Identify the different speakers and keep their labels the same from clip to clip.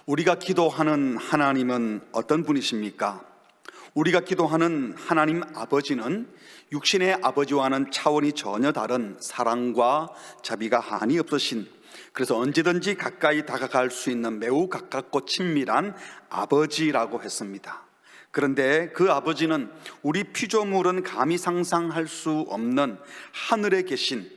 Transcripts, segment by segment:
Speaker 1: 우리가 기도하는 하나님은 어떤 분이십니까? 우리가 기도하는 하나님 아버지는 육신의 아버지와는 차원이 전혀 다른 사랑과 자비가 한이 없으신, 그래서 언제든지 가까이 다가갈 수 있는 매우 가깝고 친밀한 아버지라고 했습니다. 그런데 그 아버지는 우리 피조물은 감히 상상할 수 없는 하늘에 계신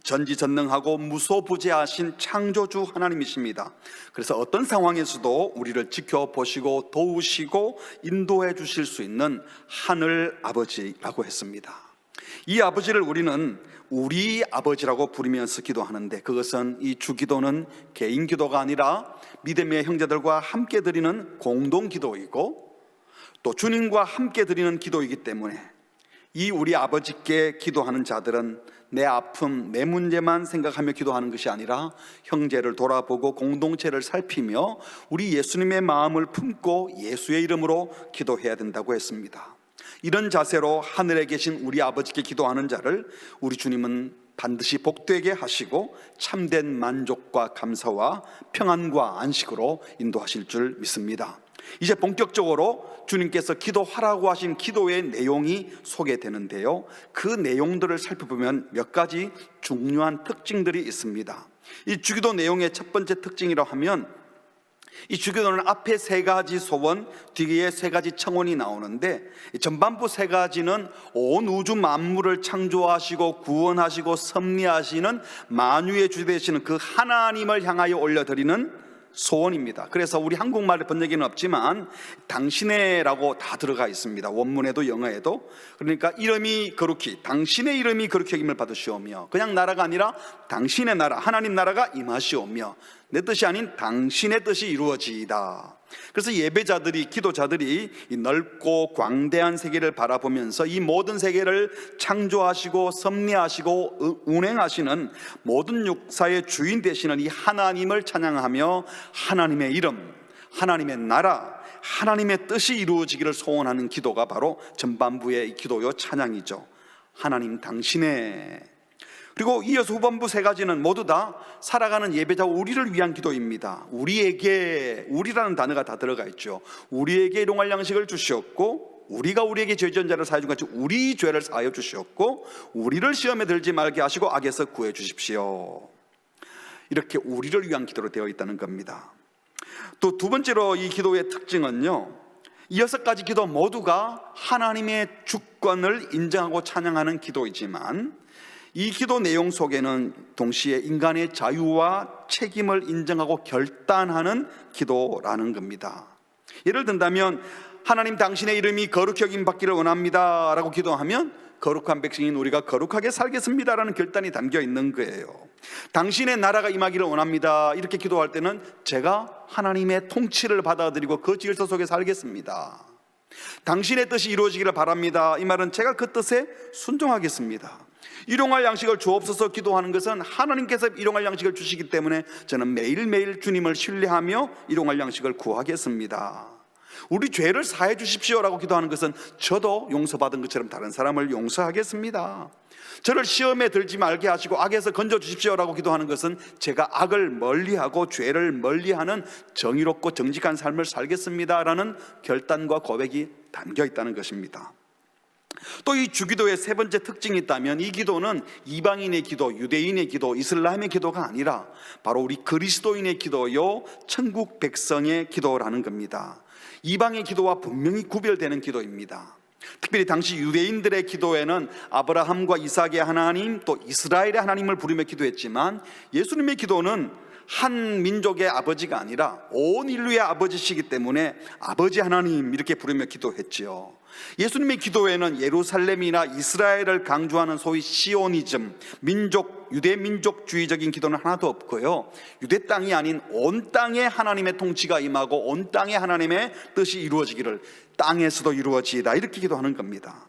Speaker 1: 전지전능하고 무소부재하신 창조주 하나님이십니다. 그래서 어떤 상황에서도 우리를 지켜보시고 도우시고 인도해 주실 수 있는 하늘 아버지라고 했습니다. 이 아버지를 우리는 우리 아버지라고 부르면서 기도하는데, 그것은 이 주기도는 개인 기도가 아니라 믿음의 형제들과 함께 드리는 공동 기도이고, 또 주님과 함께 드리는 기도이기 때문에 이 우리 아버지께 기도하는 자들은 내 아픔, 내 문제만 생각하며 기도하는 것이 아니라 형제를 돌아보고 공동체를 살피며 우리 예수님의 마음을 품고 예수의 이름으로 기도해야 된다고 했습니다. 이런 자세로 하늘에 계신 우리 아버지께 기도하는 자를 우리 주님은 반드시 복되게 하시고 참된 만족과 감사와 평안과 안식으로 인도하실 줄 믿습니다. 이제 본격적으로 주님께서 기도하라고 하신 기도의 내용이 소개되는데요, 그 내용들을 살펴보면 몇 가지 중요한 특징들이 있습니다. 이 주기도 내용의 첫 번째 특징이라고 하면, 이 주기도는 앞에 세 가지 소원, 뒤에 세 가지 청원이 나오는데, 전반부 세 가지는 온 우주 만물을 창조하시고 구원하시고 섭리하시는 만유의 주 되시는 그 하나님을 향하여 올려드리는 소원입니다. 그래서 우리 한국말의 번역에는 없지만 당신의라고 다 들어가 있습니다. 원문에도 영어에도. 그러니까 이름이 거룩히, 당신의 이름이 거룩히 여김을 받으시오며, 그냥 나라가 아니라 당신의 나라, 하나님 나라가 임하시오며, 내 뜻이 아닌 당신의 뜻이 이루어지이다. 그래서 예배자들이, 기도자들이 이 넓고 광대한 세계를 바라보면서 이 모든 세계를 창조하시고 섭리하시고 운행하시는 모든 역사의 주인 되시는 이 하나님을 찬양하며 하나님의 이름, 하나님의 나라, 하나님의 뜻이 이루어지기를 소원하는 기도가 바로 전반부의 기도요 찬양이죠. 하나님 당신의. 그리고 이어서 후반부 세 가지는 모두 다 살아가는 예배자 우리를 위한 기도입니다. 우리에게, 우리라는 단어가 다 들어가 있죠. 우리에게 일용할 양식을 주시었고, 우리가 우리에게 죄 지은 자를 사하여 준 같이 우리 죄를 사하여 주시었고, 우리를 시험에 들지 말게 하시고 악에서 구해 주십시오. 이렇게 우리를 위한 기도로 되어 있다는 겁니다. 또 두 번째로 이 기도의 특징은요, 이 6가지 기도 모두가 하나님의 주권을 인정하고 찬양하는 기도이지만, 이 기도 내용 속에는 동시에 인간의 자유와 책임을 인정하고 결단하는 기도라는 겁니다. 예를 든다면, 하나님 당신의 이름이 거룩히 여김 받기를 원합니다 라고 기도하면 거룩한 백성인 우리가 거룩하게 살겠습니다 라는 결단이 담겨 있는 거예요. 당신의 나라가 임하기를 원합니다 이렇게 기도할 때는 제가 하나님의 통치를 받아들이고 그 질서 속에 살겠습니다. 당신의 뜻이 이루어지기를 바랍니다, 이 말은 제가 그 뜻에 순종하겠습니다. 일용할 양식을 주옵소서 기도하는 것은 하나님께서 일용할 양식을 주시기 때문에 저는 매일매일 주님을 신뢰하며 일용할 양식을 구하겠습니다. 우리 죄를 사해 주십시오라고 기도하는 것은 저도 용서받은 것처럼 다른 사람을 용서하겠습니다. 저를 시험에 들지 말게 하시고 악에서 건져 주십시오라고 기도하는 것은 제가 악을 멀리하고 죄를 멀리하는 정의롭고 정직한 삶을 살겠습니다라는 결단과 고백이 담겨 있다는 것입니다. 또 이 주기도의 세 번째 특징이 있다면, 이 기도는 이방인의 기도, 유대인의 기도, 이슬람의 기도가 아니라 바로 우리 그리스도인의 기도요, 천국 백성의 기도라는 겁니다. 이방의 기도와 분명히 구별되는 기도입니다. 특별히 당시 유대인들의 기도에는 아브라함과 이삭의 하나님, 또 이스라엘의 하나님을 부르며 기도했지만, 예수님의 기도는 한 민족의 아버지가 아니라 온 인류의 아버지시기 때문에 아버지 하나님 이렇게 부르며 기도했지요. 예수님의 기도에는 예루살렘이나 이스라엘을 강조하는 소위 시오니즘, 유대 민족주의적인 기도는 하나도 없고요, 유대 땅이 아닌 온 땅에 하나님의 통치가 임하고 온 땅에 하나님의 뜻이 이루어지기를, 땅에서도 이루어지이다 이렇게 기도하는 겁니다.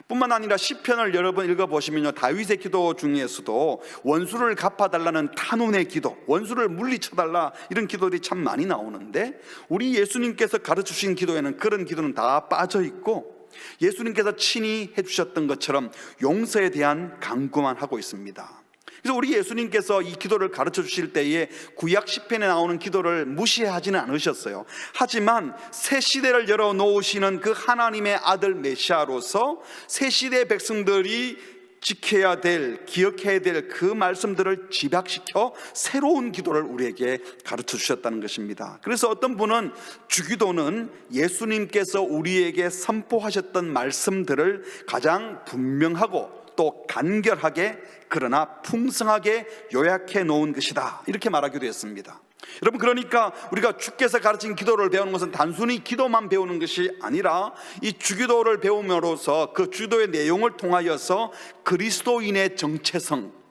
Speaker 1: 뿐만 아니라 시편을 여러 번 읽어보시면요, 다윗의 기도 중에서도 원수를 갚아달라는 탄원의 기도, 원수를 물리쳐달라 이런 기도들이 참 많이 나오는데, 우리 예수님께서 가르치신 기도에는 그런 기도는 다 빠져있고, 예수님께서 친히 해주셨던 것처럼 용서에 대한 강구만 하고 있습니다. 그래서 우리 예수님께서 이 기도를 가르쳐 주실 때에 구약 시편에 나오는 기도를 무시하지는 않으셨어요. 하지만 새 시대를 열어놓으시는 그 하나님의 아들 메시아로서 새 시대 백성들이 지켜야 될, 기억해야 될 그 말씀들을 집약시켜 새로운 기도를 우리에게 가르쳐 주셨다는 것입니다. 그래서 어떤 분은 주기도는 예수님께서 우리에게 선포하셨던 말씀들을 가장 분명하고 또 간결하게 그러나 풍성하게 요약해 놓은 것이다, 이렇게 말하기도 했습니다. 여러분, 그러니까 우리가 주께서 가르친 기도를 배우는 것은 단순히 기도만 배우는 것이 아니라 이 주기도를 배움으로써 그 주기도의 내용을 통하여서 그리스도인의 정체성,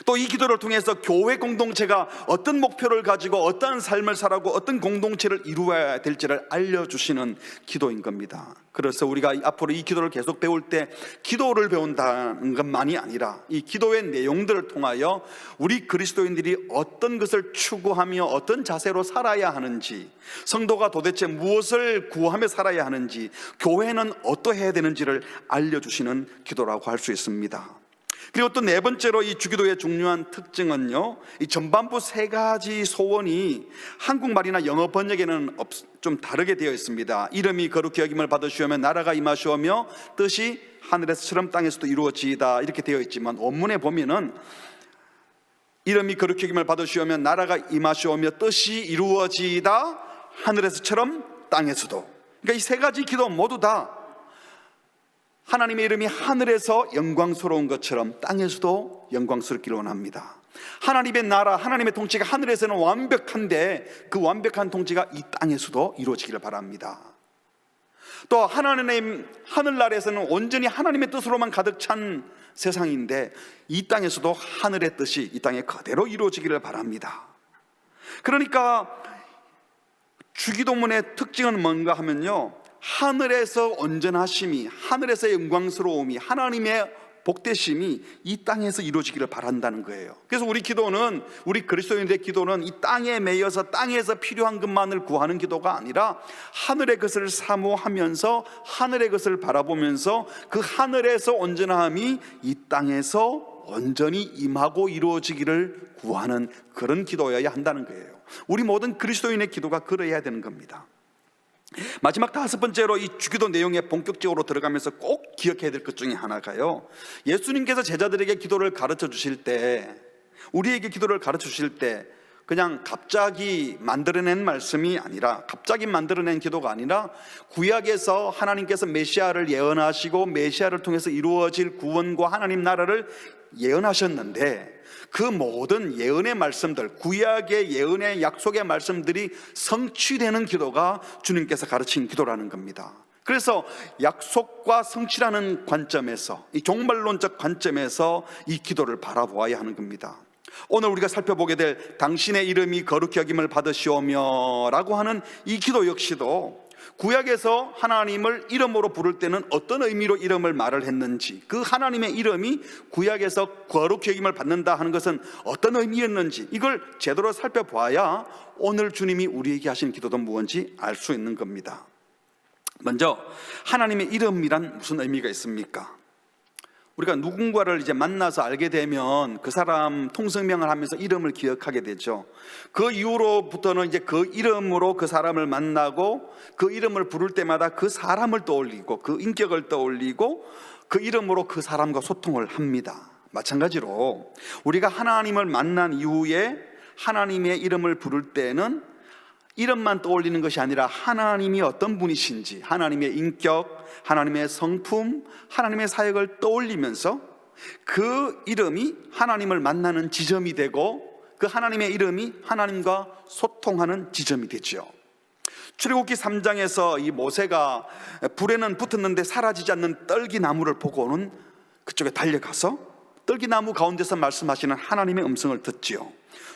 Speaker 1: 또 이 기도를 통해서 교회 공동체가 어떤 목표를 가지고 어떤 삶을 살아가고 어떤 공동체를 이루어야 될지를 알려주시는 기도인 겁니다. 그래서 우리가 앞으로 이 기도를 계속 배울 때 기도를 배운다는 것만이 아니라 이 기도의 내용들을 통하여 우리 그리스도인들이 어떤 것을 추구하며 어떤 자세로 살아야 하는지, 성도가 도대체 무엇을 구하며 살아야 하는지, 교회는 어떠해야 되는지를 알려주시는 기도라고 할 수 있습니다. 그리고 또 네 번째로 이 주기도의 중요한 특징은요, 이 전반부 세 가지 소원이 한국말이나 영어 번역에는 좀 다르게 되어 있습니다. 이름이 거룩히 여김을 받으시오며 나라가 임하시오며 뜻이 하늘에서처럼 땅에서도 이루어지이다, 이렇게 되어 있지만 원문에 보면은 이름이 거룩히 여김을 받으시오며 나라가 임하시오며 뜻이 이루어지이다, 하늘에서처럼 땅에서도. 그러니까 이 세 가지 기도 모두 다 하나님의 이름이 하늘에서 영광스러운 것처럼 땅에서도 영광스럽기를 원합니다. 하나님의 나라, 하나님의 통치가 하늘에서는 완벽한데 그 완벽한 통치가 이 땅에서도 이루어지기를 바랍니다. 또 하나님, 하늘나라에서는 온전히 하나님의 뜻으로만 가득 찬 세상인데 이 땅에서도 하늘의 뜻이 이 땅에 그대로 이루어지기를 바랍니다. 그러니까 주기도문의 특징은 뭔가 하면요, 하늘에서 온전하심이, 하늘에서의 영광스러움이, 하나님의 복되심이 이 땅에서 이루어지기를 바란다는 거예요. 그래서 우리 기도는, 우리 그리스도인들의 기도는 이 땅에 매여서 땅에서 필요한 것만을 구하는 기도가 아니라 하늘의 것을 사모하면서 하늘의 것을 바라보면서 그 하늘에서 온전함이 이 땅에서 온전히 임하고 이루어지기를 구하는 그런 기도여야 한다는 거예요. 우리 모든 그리스도인의 기도가 그러해야 되는 겁니다. 마지막 다섯 번째로 이 주기도 내용에 본격적으로 들어가면서 꼭 기억해야 될 것 중에 하나가요, 예수님께서 제자들에게 기도를 가르쳐 주실 때, 우리에게 기도를 가르쳐 주실 때 그냥 갑자기 만들어낸 말씀이 아니라, 갑자기 만들어낸 기도가 아니라 구약에서 하나님께서 메시아를 예언하시고 메시아를 통해서 이루어질 구원과 하나님 나라를 예언하셨는데 그 모든 예언의 말씀들, 구약의 예언의 약속의 말씀들이 성취되는 기도가 주님께서 가르친 기도라는 겁니다. 그래서 약속과 성취라는 관점에서, 이 종말론적 관점에서 이 기도를 바라보아야 하는 겁니다. 오늘 우리가 살펴보게 될 당신의 이름이 거룩히 여김을 받으시오며 라고 하는 이 기도 역시도 구약에서 하나님을 이름으로 부를 때는 어떤 의미로 이름을 말을 했는지, 그 하나님의 이름이 구약에서 거룩히 여김을 받는다 하는 것은 어떤 의미였는지, 이걸 제대로 살펴봐야 오늘 주님이 우리에게 하신 기도도 무엇인지 알 수 있는 겁니다. 먼저 하나님의 이름이란 무슨 의미가 있습니까? 우리가 누군가를 이제 만나서 알게 되면 그 사람 통성명을 하면서 이름을 기억하게 되죠. 그 이후로부터는 이제 그 이름으로 그 사람을 만나고 그 이름을 부를 때마다 그 사람을 떠올리고 그 인격을 떠올리고 그 이름으로 그 사람과 소통을 합니다. 마찬가지로 우리가 하나님을 만난 이후에 하나님의 이름을 부를 때는 이름만 떠올리는 것이 아니라 하나님이 어떤 분이신지, 하나님의 인격, 하나님의 성품, 하나님의 사역을 떠올리면서 그 이름이 하나님을 만나는 지점이 되고 그 하나님의 이름이 하나님과 소통하는 지점이 되죠. 출애굽기 3장에서 이 모세가 불에는 붙었는데 사라지지 않는 떨기나무를 보고는 그쪽에 달려가서 떨기나무 가운데서 말씀하시는 하나님의 음성을 듣지요.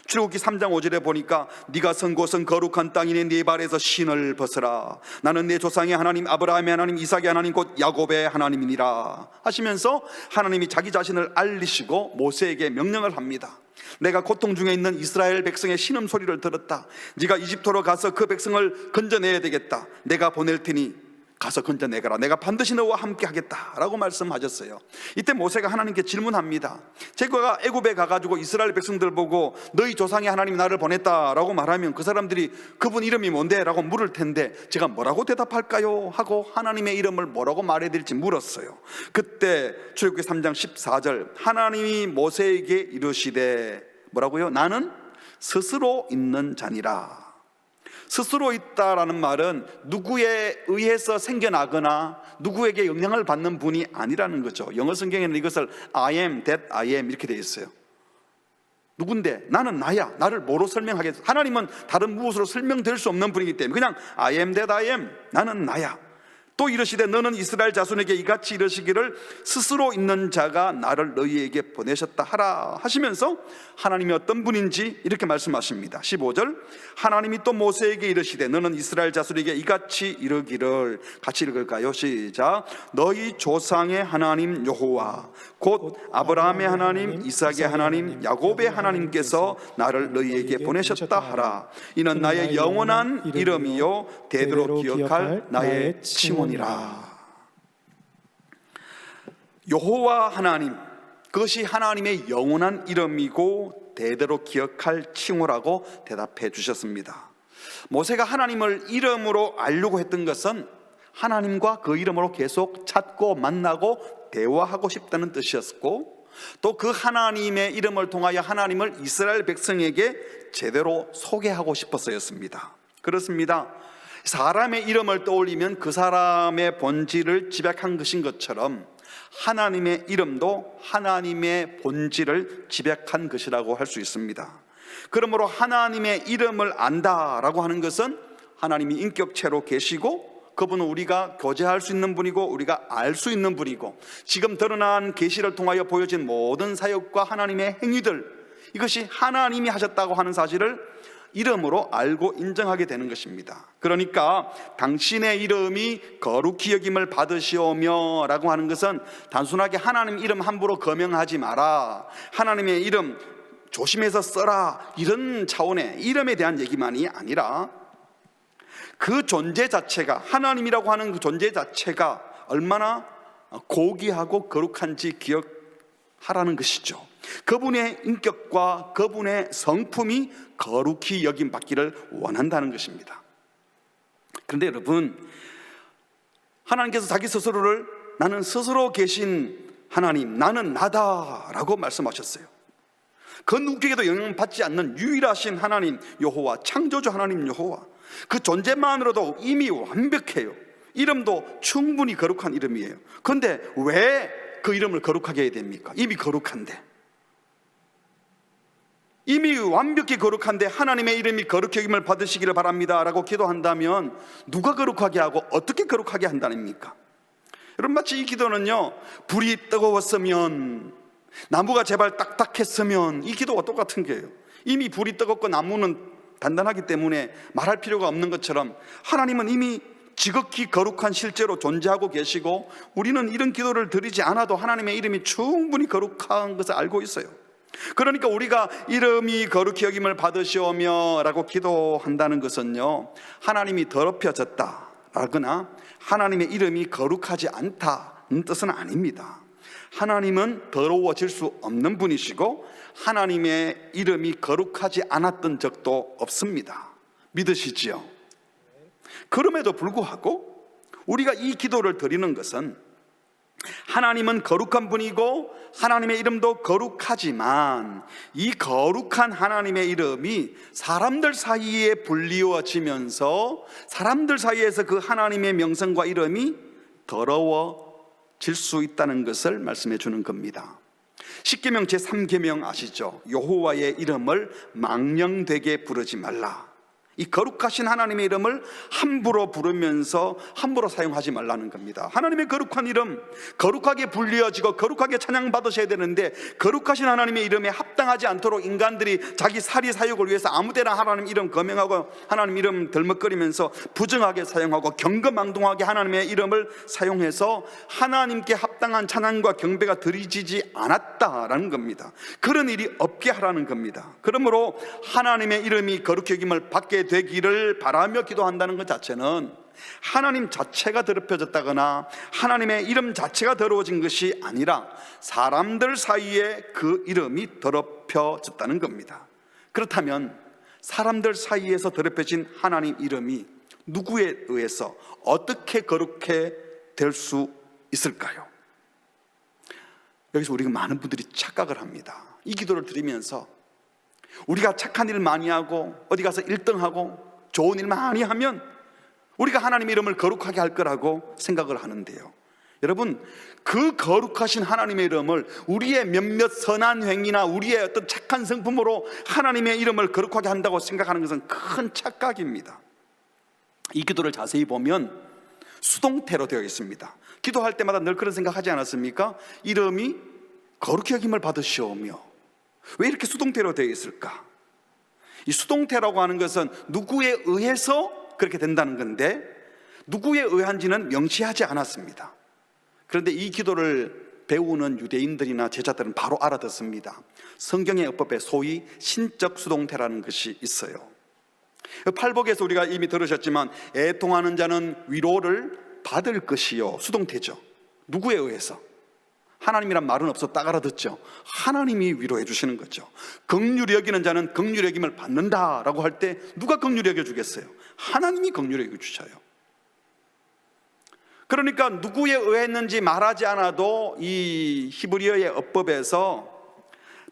Speaker 1: 출애굽기 3장 5절에 보니까 네가 선 곳은 거룩한 땅이니 네 발에서 신을 벗으라. 나는 내 조상의 하나님 아브라함의 하나님 이삭의 하나님 곧 야곱의 하나님이니라 하시면서 하나님이 자기 자신을 알리시고 모세에게 명령을 합니다. 내가 고통 중에 있는 이스라엘 백성의 신음소리를 들었다. 네가 이집트로 가서 그 백성을 건져내야 되겠다. 내가 보낼 테니 가서 건져내거라. 내가 반드시 너와 함께 하겠다라고 말씀하셨어요. 이때 모세가 하나님께 질문합니다. 제가 애굽에 가가지고 이스라엘 백성들 보고 너희 조상의 하나님이 나를 보냈다라고 말하면 그 사람들이 그분 이름이 뭔데? 라고 물을 텐데 제가 뭐라고 대답할까요? 하고 하나님의 이름을 뭐라고 말해야 될지 물었어요. 그때 출애굽기 3장 14절 하나님이 모세에게 이르시되 뭐라고요? 나는 스스로 있는 자니라. 스스로 있다라는 말은 누구에 의해서 생겨나거나 누구에게 영향을 받는 분이 아니라는 거죠. 영어 성경에는 이것을 I am that I am 이렇게 되어 있어요. 누군데? 나는 나야. 나를 뭐로 설명하겠어? 하나님은 다른 무엇으로 설명될 수 없는 분이기 때문에 그냥 I am that I am. 나는 나야. 또 이르시되 너는 이스라엘 자손에게 이같이 이르시기를 스스로 있는 자가 나를 너희에게 보내셨다 하라 하시면서 하나님이 어떤 분인지 이렇게 말씀하십니다. 15절 하나님이 또 모세에게 이르시되 너는 이스라엘 자손에게 이같이 이르기를, 같이 읽을까요? 시작. 너희 조상의 하나님 여호와 곧 아브라함의 하나님, 이삭의 하나님, 야곱의 하나님께서 나를 너희에게 보내셨다 하라. 이는 나의 영원한 이름이요 대대로 기억할 나의 칭호니라. 여호와 하나님, 그것이 하나님의 영원한 이름이고 대대로 기억할 칭호라고 대답해 주셨습니다. 모세가 하나님을 이름으로 알려고 했던 것은 하나님과 그 이름으로 계속 찾고 만나고 대화하고 싶다는 뜻이었고, 또 그 하나님의 이름을 통하여 하나님을 이스라엘 백성에게 제대로 소개하고 싶어서였습니다. 그렇습니다. 사람의 이름을 떠올리면 그 사람의 본질을 집약한 것인 것처럼 하나님의 이름도 하나님의 본질을 집약한 것이라고 할 수 있습니다. 그러므로 하나님의 이름을 안다라고 하는 것은 하나님이 인격체로 계시고 그분은 우리가 교제할 수 있는 분이고 우리가 알 수 있는 분이고 지금 드러난 계시를 통하여 보여진 모든 사역과 하나님의 행위들, 이것이 하나님이 하셨다고 하는 사실을 이름으로 알고 인정하게 되는 것입니다. 그러니까 당신의 이름이 거룩히 여김을 받으시오며 라고 하는 것은 단순하게 하나님 이름 함부로 거명하지 마라, 하나님의 이름 조심해서 써라, 이런 차원의 이름에 대한 얘기만이 아니라 그 존재 자체가, 하나님이라고 하는 그 존재 자체가 얼마나 고귀하고 거룩한지 기억하라는 것이죠. 그분의 인격과 그분의 성품이 거룩히 여김받기를 원한다는 것입니다. 그런데 여러분, 하나님께서 자기 스스로를 나는 스스로 계신 하나님, 나는 나다라고 말씀하셨어요. 그 누구에게도 영향받지 않는 유일하신 하나님 여호와, 창조주 하나님 여호와, 그 존재만으로도 이미 완벽해요. 이름도 충분히 거룩한 이름이에요. 그런데 왜 그 이름을 거룩하게 해야 됩니까? 이미 거룩한데, 이미 완벽히 거룩한데 하나님의 이름이 거룩히 여김을 받으시기를 바랍니다 라고 기도한다면 누가 거룩하게 하고 어떻게 거룩하게 한다입니까? 여러분, 마치 이 기도는요, 불이 뜨거웠으면, 나무가 제발 딱딱했으면, 이 기도와 똑같은 거예요. 이미 불이 뜨겁고 나무는 단단하기 때문에 말할 필요가 없는 것처럼 하나님은 이미 지극히 거룩한 실제로 존재하고 계시고 우리는 이런 기도를 드리지 않아도 하나님의 이름이 충분히 거룩한 것을 알고 있어요. 그러니까 우리가 이름이 거룩히 여김을 받으시오며 라고 기도한다는 것은요, 하나님이 더럽혀졌다 라거나 하나님의 이름이 거룩하지 않다는 뜻은 아닙니다. 하나님은 더러워질 수 없는 분이시고 하나님의 이름이 거룩하지 않았던 적도 없습니다. 믿으시지요? 그럼에도 불구하고 우리가 이 기도를 드리는 것은 하나님은 거룩한 분이고 하나님의 이름도 거룩하지만 이 거룩한 하나님의 이름이 사람들 사이에 불리워지면서 사람들 사이에서 그 하나님의 명성과 이름이 더러워질 수 있다는 것을 말씀해 주는 겁니다. 십계명 제3계명 아시죠? 여호와의 이름을 망령되게 부르지 말라. 이 거룩하신 하나님의 이름을 함부로 부르면서 함부로 사용하지 말라는 겁니다. 하나님의 거룩한 이름, 거룩하게 불리어지고 거룩하게 찬양받으셔야 되는데 거룩하신 하나님의 이름에 합당하지 않도록 인간들이 자기 사리 사욕을 위해서 아무데나 하나님 이름 거명하고 하나님 이름 덜먹거리면서 부정하게 사용하고 경거망동하게 하나님의 이름을 사용해서 하나님께 합당한 찬양과 경배가 드려지지 않았다라는 겁니다. 그런 일이 없게 하라는 겁니다. 그러므로 하나님의 이름이 거룩히 여김을 받게 받게 되기를 바라며 기도한다는 것 자체는 하나님 자체가 더럽혀졌다거나 하나님의 이름 자체가 더러워진 것이 아니라 사람들 사이에 그 이름이 더럽혀졌다는 겁니다. 그렇다면 사람들 사이에서 더럽혀진 하나님 이름이 누구에 의해서 어떻게 거룩해 될 수 있을까요? 여기서 우리가 많은 분들이 착각을 합니다. 이 기도를 드리면서 우리가 착한 일 많이 하고 어디 가서 1등하고 좋은 일 많이 하면 우리가 하나님 이름을 거룩하게 할 거라고 생각을 하는데요, 여러분, 그 거룩하신 하나님의 이름을 우리의 몇몇 선한 행위나 우리의 어떤 착한 성품으로 하나님의 이름을 거룩하게 한다고 생각하는 것은 큰 착각입니다. 이 기도를 자세히 보면 수동태로 되어 있습니다. 기도할 때마다 늘 그런 생각하지 않았습니까? 이름이 거룩히 여김을 받으시오며. 왜 이렇게 수동태로 되어 있을까? 이 수동태라고 하는 것은 누구에 의해서 그렇게 된다는 건데 누구에 의한지는 명시하지 않았습니다. 그런데 이 기도를 배우는 유대인들이나 제자들은 바로 알아듣습니다. 성경의 어법에 소위 신적 수동태라는 것이 있어요. 팔복에서 우리가 이미 들으셨지만 애통하는 자는 위로를 받을 것이요, 수동태죠. 누구에 의해서? 하나님이란 말은 없어 딱 알아듣죠. 하나님이 위로해 주시는 거죠. 긍휼히 여기는 자는 긍휼히 여김을 받는다라고 할 때 누가 긍휼히 여겨 주겠어요? 하나님이 긍휼히 여겨 주셔요. 그러니까 누구에 의했는지 말하지 않아도 이 히브리어의 어법에서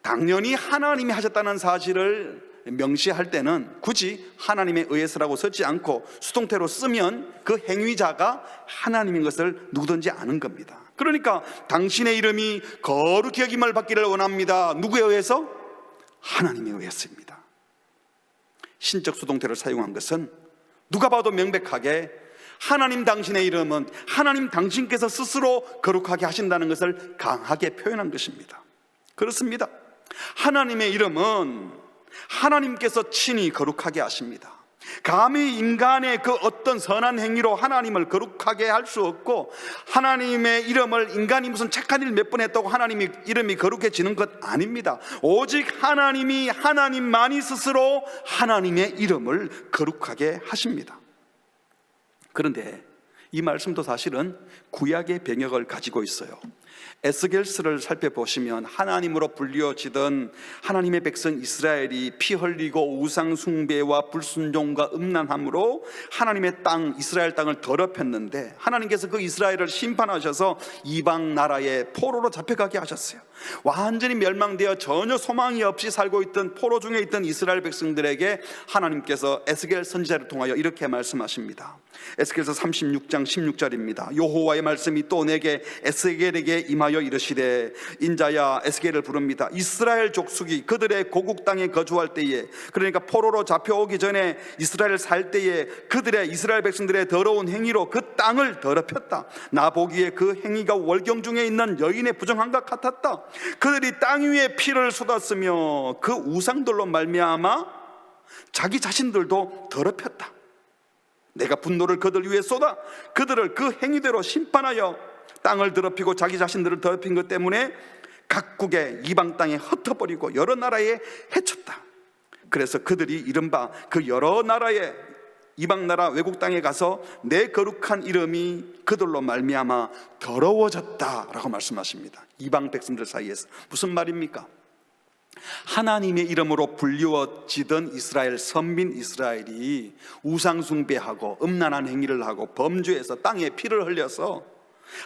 Speaker 1: 당연히 하나님이 하셨다는 사실을 명시할 때는 굳이 하나님에 의해서라고 쓰지 않고 수동태로 쓰면 그 행위자가 하나님인 것을 누구든지 아는 겁니다. 그러니까 당신의 이름이 거룩히 여김을 받기를 원합니다. 누구에 의해서? 하나님에 의해서입니다. 신적 수동태를 사용한 것은 누가 봐도 명백하게 하나님 당신의 이름은 하나님 당신께서 스스로 거룩하게 하신다는 것을 강하게 표현한 것입니다. 그렇습니다. 하나님의 이름은 하나님께서 친히 거룩하게 하십니다. 감히 인간의 그 어떤 선한 행위로 하나님을 거룩하게 할 수 없고, 하나님의 이름을 인간이 무슨 착한 일 몇 번 했다고 하나님의 이름이 거룩해지는 것 아닙니다. 오직 하나님만이 스스로 하나님의 이름을 거룩하게 하십니다. 그런데 이 말씀도 사실은 구약의 병역을 가지고 있어요. 에스겔서를 살펴보시면 하나님으로 불리워지던 하나님의 백성 이스라엘이 피 흘리고 우상 숭배와 불순종과 음란함으로 하나님의 땅 이스라엘 땅을 더럽혔는데 하나님께서 그 이스라엘을 심판하셔서 이방 나라에 포로로 잡혀가게 하셨어요. 완전히 멸망되어 전혀 소망이 없이 살고 있던 포로 중에 있던 이스라엘 백성들에게 하나님께서 에스겔 선지자를 통하여 이렇게 말씀하십니다. 에스겔서 36장 16절입니다. 여호와의 말씀이 또 내게 에스겔에게 임하여 이르시되, 인자야, 에스겔을 부릅니다. 이스라엘 족속이 그들의 고국 땅에 거주할 때에, 그러니까 포로로 잡혀오기 전에 이스라엘 살 때에 그들의 이스라엘 백성들의 더러운 행위로 그 땅을 더럽혔다. 나 보기에 그 행위가 월경 중에 있는 여인의 부정함과 같았다. 그들이 땅 위에 피를 쏟았으며 그 우상들로 말미암아 자기 자신들도 더럽혔다. 내가 분노를 그들 위에 쏟아 그들을 그 행위대로 심판하여 땅을 더럽히고 자기 자신들을 더럽힌 것 때문에 각국의 이방 땅에 흩어버리고 여러 나라에 해쳤다. 그래서 그들이 이른바 그 여러 나라의 이방 나라 외국 땅에 가서 내 거룩한 이름이 그들로 말미암아 더러워졌다라고 말씀하십니다. 이방 백성들 사이에서. 무슨 말입니까? 하나님의 이름으로 불리워지던 이스라엘, 선민 이스라엘이 우상숭배하고 음란한 행위를 하고 범죄해서 땅에 피를 흘려서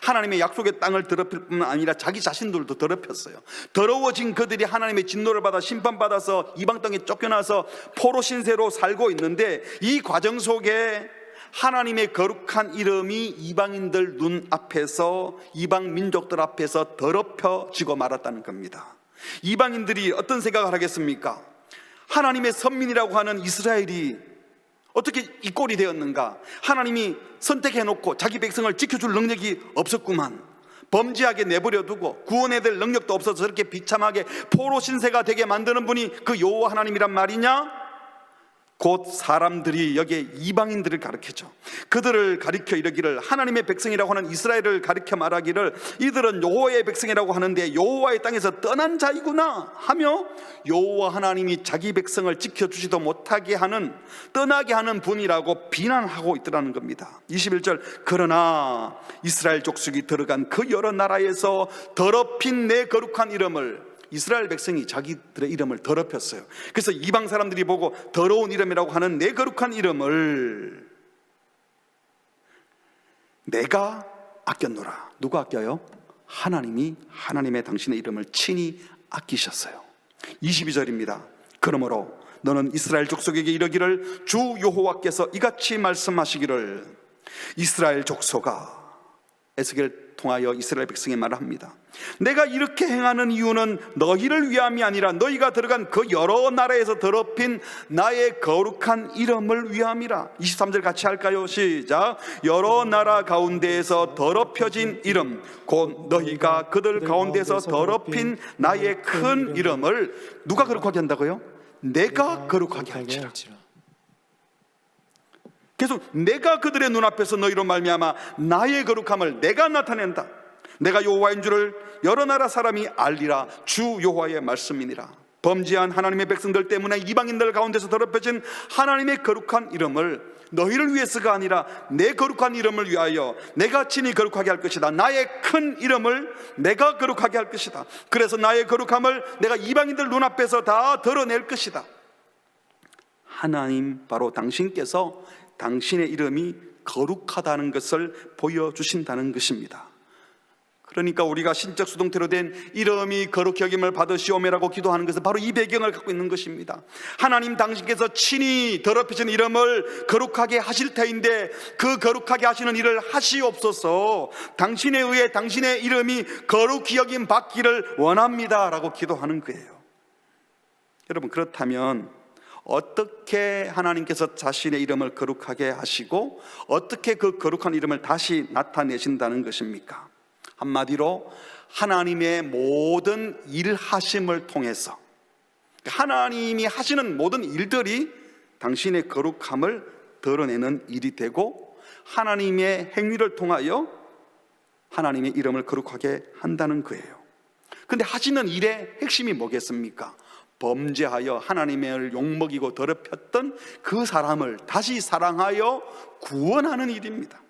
Speaker 1: 하나님의 약속의 땅을 더럽힐 뿐만 아니라 자기 자신들도 더럽혔어요. 더러워진 그들이 하나님의 진노를 받아 심판받아서 이방 땅에 쫓겨나서 포로 신세로 살고 있는데, 이 과정 속에 하나님의 거룩한 이름이 이방인들 눈 앞에서, 이방 민족들 앞에서 더럽혀지고 말았다는 겁니다. 이방인들이 어떤 생각을 하겠습니까? 하나님의 선민이라고 하는 이스라엘이 어떻게 이 꼴이 되었는가? 하나님이 선택해놓고 자기 백성을 지켜줄 능력이 없었구만. 범죄하게 내버려두고 구원해야 될 능력도 없어서 저렇게 비참하게 포로 신세가 되게 만드는 분이 그 여호와 하나님이란 말이냐? 곧 사람들이 여기에 이방인들을 가르치죠. 그들을 가리켜 이르기를 하나님의 백성이라고 하는 이스라엘을 가리켜 말하기를 이들은 여호와의 백성이라고 하는데 여호와의 땅에서 떠난 자이구나 하며 여호와 하나님이 자기 백성을 지켜주지도 못하게 하는, 떠나게 하는 분이라고 비난하고 있더라는 겁니다. 21절, 그러나 이스라엘 족속이 들어간 그 여러 나라에서 더럽힌 내 거룩한 이름을, 이스라엘 백성이 자기들의 이름을 더럽혔어요. 그래서 이방 사람들이 보고 더러운 이름이라고 하는 내 거룩한 이름을 내가 아꼈노라. 누가 아껴요? 하나님이, 하나님의 당신의 이름을 친히 아끼셨어요. 22절입니다. 그러므로 너는 이스라엘 족속에게 이르기를 주 여호와께서 이같이 말씀하시기를, 이스라엘 족속아, 에스겔 통하여 이스라엘 백성에 말합니다. 내가 이렇게 행하는 이유는 너희를 위함이 아니라 너희가 들어간 그 여러 나라에서 더럽힌 나의 거룩한 이름을 위함이라. 23절 같이 할까요? 시작. 여러 나라 가운데에서 더럽혀진 이름, 곧 너희가 그들 가운데서 더럽힌 나의 큰 이름을 누가 거룩하게 한다고요? 내가 거룩하게 할지라. 계속 내가 그들의 눈앞에서 너희로 말미암아 나의 거룩함을 내가 나타낸다. 내가 여호와인 줄을 여러 나라 사람이 알리라. 주 여호와의 말씀이니라. 범죄한 하나님의 백성들 때문에 이방인들 가운데서 더럽혀진 하나님의 거룩한 이름을 너희를 위해서가 아니라 내 거룩한 이름을 위하여 내가 친히 거룩하게 할 것이다. 나의 큰 이름을 내가 거룩하게 할 것이다. 그래서 나의 거룩함을 내가 이방인들 눈앞에서 다 드러낼 것이다. 하나님, 바로 당신께서 당신의 이름이 거룩하다는 것을 보여주신다는 것입니다. 그러니까 우리가 신적 수동태로 된 이름이 거룩히 여김을 받으시오매라고 기도하는 것은 바로 이 배경을 갖고 있는 것입니다. 하나님 당신께서 친히 더럽혀진 이름을 거룩하게 하실 터인데 그 거룩하게 하시는 일을 하시옵소서. 당신에 의해 당신의 이름이 거룩히 여김 받기를 원합니다 라고 기도하는 거예요. 여러분, 그렇다면 어떻게 하나님께서 자신의 이름을 거룩하게 하시고 어떻게 그 거룩한 이름을 다시 나타내신다는 것입니까? 한마디로 하나님의 모든 일하심을 통해서, 하나님이 하시는 모든 일들이 당신의 거룩함을 드러내는 일이 되고 하나님의 행위를 통하여 하나님의 이름을 거룩하게 한다는 거예요. 그런데 하시는 일의 핵심이 뭐겠습니까? 범죄하여 하나님을 욕먹이고 더럽혔던 그 사람을 다시 사랑하여 구원하는 일입니다.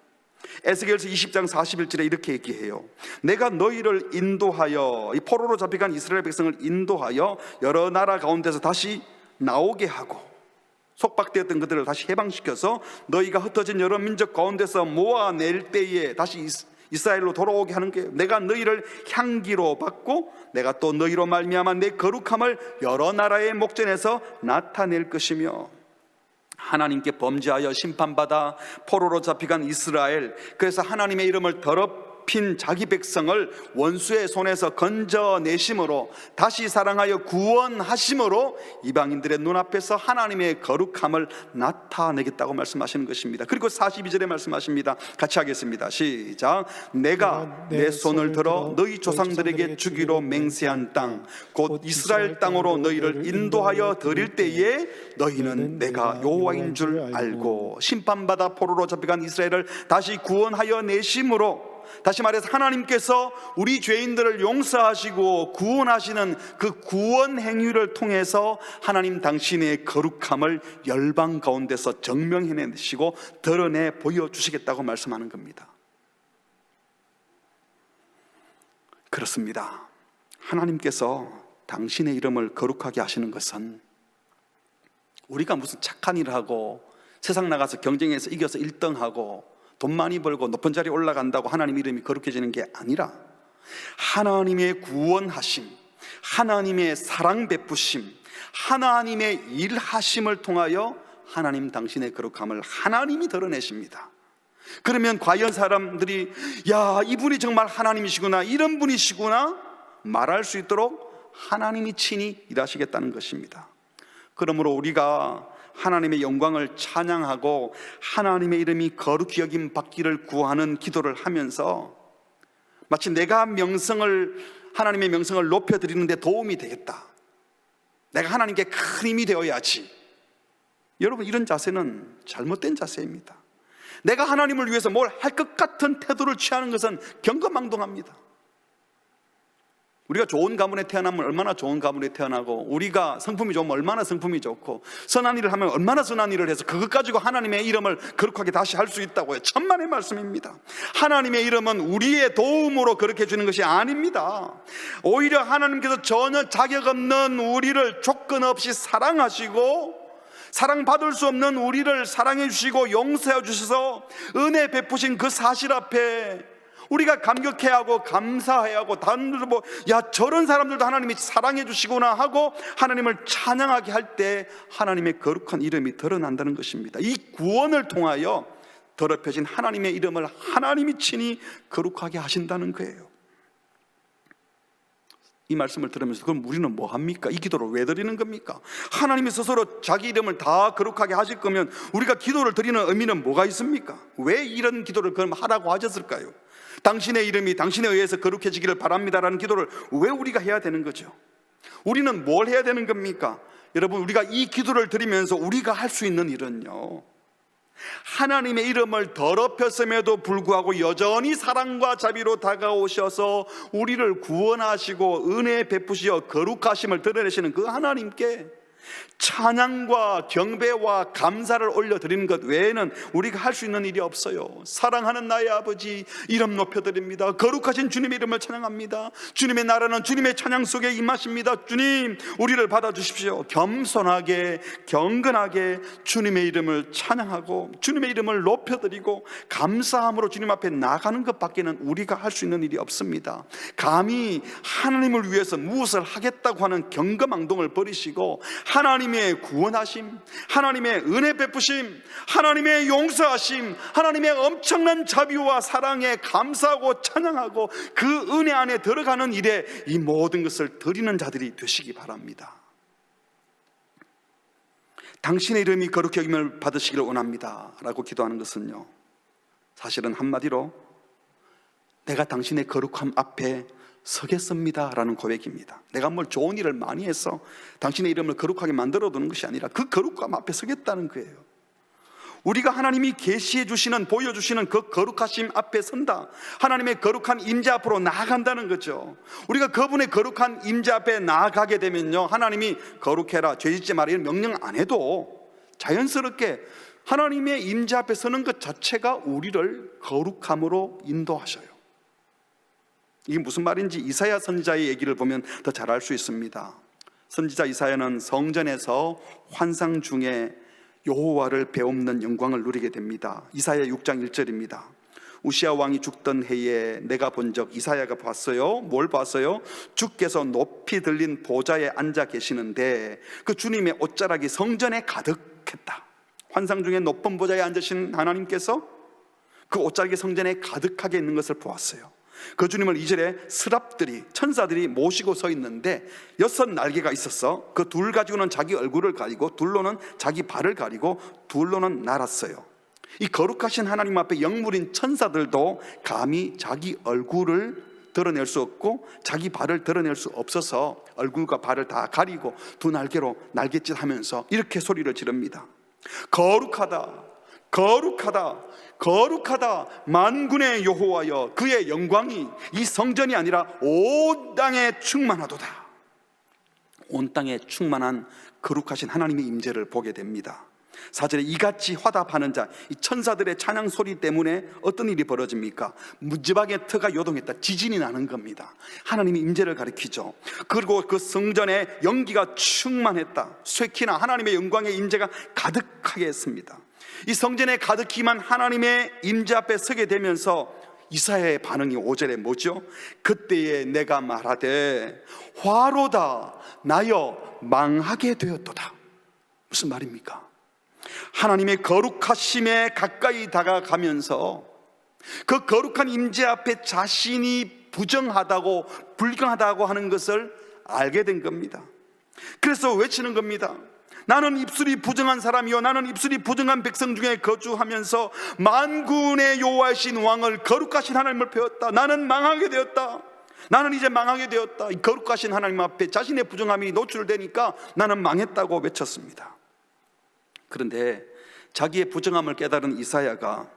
Speaker 1: 에스겔서 20장 41절에 이렇게 얘기해요. 내가 너희를 인도하여, 이 포로로 잡혀간 이스라엘 백성을 인도하여 여러 나라 가운데서 다시 나오게 하고 속박되었던 그들을 다시 해방시켜서 너희가 흩어진 여러 민족 가운데서 모아낼 때에 다시 이스라엘로 돌아오게 하는 거예요. 내가 너희를 향기로 받고 내가 또 너희로 말미암아 내 거룩함을 여러 나라의 목전에서 나타낼 것이며, 하나님께 범죄하여 심판받아 포로로 잡혀간 이스라엘, 그래서 하나님의 이름을 더럽힌 자기 백성을 원수의 손에서 건져내심으로 다시 사랑하여 구원하심으로 이방인들의 눈앞에서 하나님의 거룩함을 나타내겠다고 말씀하시는 것입니다. 그리고 42절에 말씀하십니다. 같이 하겠습니다. 시작. 내가 내 손을 들어 너희 조상들에게 주기로 맹세한 땅, 곧 이스라엘 땅으로 너희를 인도하여 드릴 때에 너희는 내가 여호와인 줄 알고 심판받아 포로로 잡혀간 이스라엘을 다시 구원하여 내심으로, 다시 말해서 하나님께서 우리 죄인들을 용서하시고 구원하시는 그 구원 행위를 통해서 하나님 당신의 거룩함을 열방 가운데서 증명해내시고 드러내 보여주시겠다고 말씀하는 겁니다. 그렇습니다. 하나님께서 당신의 이름을 거룩하게 하시는 것은 우리가 무슨 착한 일을 하고 세상 나가서 경쟁에서 이겨서 1등하고 돈 많이 벌고 높은 자리에 올라간다고 하나님 이름이 거룩해지는 게 아니라 하나님의 구원하심, 하나님의 사랑 베푸심, 하나님의 일하심을 통하여 하나님 당신의 거룩함을 하나님이 드러내십니다. 그러면 과연 사람들이 야, 이분이 정말 하나님이시구나, 이런 분이시구나 말할 수 있도록 하나님이 친히 일하시겠다는 것입니다. 그러므로 우리가 하나님의 영광을 찬양하고 하나님의 이름이 거룩히 여김 받기를 구하는 기도를 하면서 마치 내가 하나님의 명성을 높여드리는 데 도움이 되겠다, 내가 하나님께 큰 힘이 되어야지, 여러분, 이런 자세는 잘못된 자세입니다. 내가 하나님을 위해서 뭘 할 것 같은 태도를 취하는 것은 경거망동합니다. 우리가 좋은 가문에 태어나면 얼마나 좋은 가문에 태어나고, 우리가 성품이 좋으면 얼마나 성품이 좋고, 선한 일을 하면 얼마나 선한 일을 해서 그것 가지고 하나님의 이름을 거룩하게 다시 할 수 있다고요. 천만의 말씀입니다. 하나님의 이름은 우리의 도움으로 그렇게 주는 것이 아닙니다. 오히려 하나님께서 전혀 자격 없는 우리를 조건 없이 사랑하시고, 사랑받을 수 없는 우리를 사랑해 주시고 용서해 주셔서 은혜 베푸신 그 사실 앞에 우리가 감격해야 하고 감사해야 하고, 다른 뭐 야 저런 사람들도 하나님이 사랑해 주시구나 하고 하나님을 찬양하게 할 때 하나님의 거룩한 이름이 드러난다는 것입니다. 이 구원을 통하여 더럽혀진 하나님의 이름을 하나님이 친히 거룩하게 하신다는 거예요. 이 말씀을 들으면서 그럼 우리는 뭐 합니까? 이 기도를 왜 드리는 겁니까? 하나님이 스스로 자기 이름을 다 거룩하게 하실 거면 우리가 기도를 드리는 의미는 뭐가 있습니까? 왜 이런 기도를 그럼 하라고 하셨을까요? 당신의 이름이 당신에 의해서 거룩해지기를 바랍니다라는 기도를 왜 우리가 해야 되는 거죠? 우리는 뭘 해야 되는 겁니까? 여러분, 우리가 이 기도를 드리면서 우리가 할 수 있는 일은요, 하나님의 이름을 더럽혔음에도 불구하고 여전히 사랑과 자비로 다가오셔서 우리를 구원하시고 은혜 베푸시어 거룩하심을 드러내시는 그 하나님께 찬양과 경배와 감사를 올려드리는 것 외에는 우리가 할 수 있는 일이 없어요. 사랑하는 나의 아버지, 이름 높여드립니다. 거룩하신 주님의 이름을 찬양합니다. 주님의 나라는 주님의 찬양 속에 임하십니다. 주님, 우리를 받아주십시오. 겸손하게 경건하게 주님의 이름을 찬양하고 주님의 이름을 높여드리고 감사함으로 주님 앞에 나가는 것밖에는 우리가 할 수 있는 일이 없습니다. 감히 하나님을 위해서 무엇을 하겠다고 하는 경거망동을 버리시고 하나님의 구원하심, 하나님의 은혜 베푸심, 하나님의 용서하심, 하나님의 엄청난 자비와 사랑에 감사하고 찬양하고 그 은혜 안에 들어가는 일에 이 모든 것을 드리는 자들이 되시기 바랍니다. 당신의 이름이 거룩히 여김을 받으시기를 원합니다 라고 기도하는 것은요, 사실은 한마디로 내가 당신의 거룩함 앞에 서겠습니다 라는 고백입니다. 내가 뭘 좋은 일을 많이 해서 당신의 이름을 거룩하게 만들어 두는 것이 아니라 그 거룩함 앞에 서겠다는 거예요. 우리가 하나님이 계시해 주시는, 보여주시는 그 거룩하심 앞에 선다, 하나님의 거룩한 임재 앞으로 나아간다는 거죠. 우리가 그분의 거룩한 임재 앞에 나아가게 되면요, 하나님이 거룩해라, 죄짓지 마라 이런 명령 안 해도 자연스럽게 하나님의 임재 앞에 서는 것 자체가 우리를 거룩함으로 인도하셔요. 이게 무슨 말인지 이사야 선지자의 얘기를 보면 더 잘 알 수 있습니다. 선지자 이사야는 성전에서 환상 중에 여호와를 배움는 영광을 누리게 됩니다. 이사야 6장 1절입니다. 우시아 왕이 죽던 해에 내가 본 적, 이사야가 봤어요. 뭘 봤어요? 주께서 높이 들린 보좌에 앉아 계시는데 그 주님의 옷자락이 성전에 가득했다. 환상 중에 높은 보좌에 앉으신 하나님께서 그 옷자락이 성전에 가득하게 있는 것을 보았어요. 그 주님을 2절에 스랍들이, 천사들이 모시고 서 있는데 6 날개가 있었어. 그 둘 가지고는 자기 얼굴을 가리고 둘로는 자기 발을 가리고 둘로는 날았어요. 이 거룩하신 하나님 앞에 영물인 천사들도 감히 자기 얼굴을 드러낼 수 없고 자기 발을 드러낼 수 없어서 얼굴과 발을 다 가리고 두 날개로 날갯짓 하면서 이렇게 소리를 지릅니다. 거룩하다, 거룩하다, 거룩하다, 만군의 여호와여, 그의 영광이 이 성전이 아니라 온 땅에 충만하도다. 온 땅에 충만한 거룩하신 하나님의 임재를 보게 됩니다. 4절에 이같이 화답하는 자, 이 천사들의 찬양 소리 때문에 어떤 일이 벌어집니까? 무지박의 터가 요동했다, 지진이 나는 겁니다. 하나님의 임재를 가리키죠. 그리고 그 성전에 연기가 충만했다. 쇠키나 하나님의 영광의 임재가 가득하게 했습니다. 이 성전에 가득히만 하나님의 임재 앞에 서게 되면서 이사야의 반응이 5절에 뭐죠? 그때에 내가 말하되 화로다 나여 망하게 되었도다. 무슨 말입니까? 하나님의 거룩하심에 가까이 다가가면서 그 거룩한 임재 앞에 자신이 부정하다고, 불경하다고 하는 것을 알게 된 겁니다. 그래서 외치는 겁니다. 나는 입술이 부정한 사람이요, 나는 입술이 부정한 백성 중에 거주하면서 만군의 여호와이신 왕을, 거룩하신 하나님을 배웠다. 나는 망하게 되었다. 나는 이제 망하게 되었다. 이 거룩하신 하나님 앞에 자신의 부정함이 노출되니까 나는 망했다고 외쳤습니다. 그런데 자기의 부정함을 깨달은 이사야가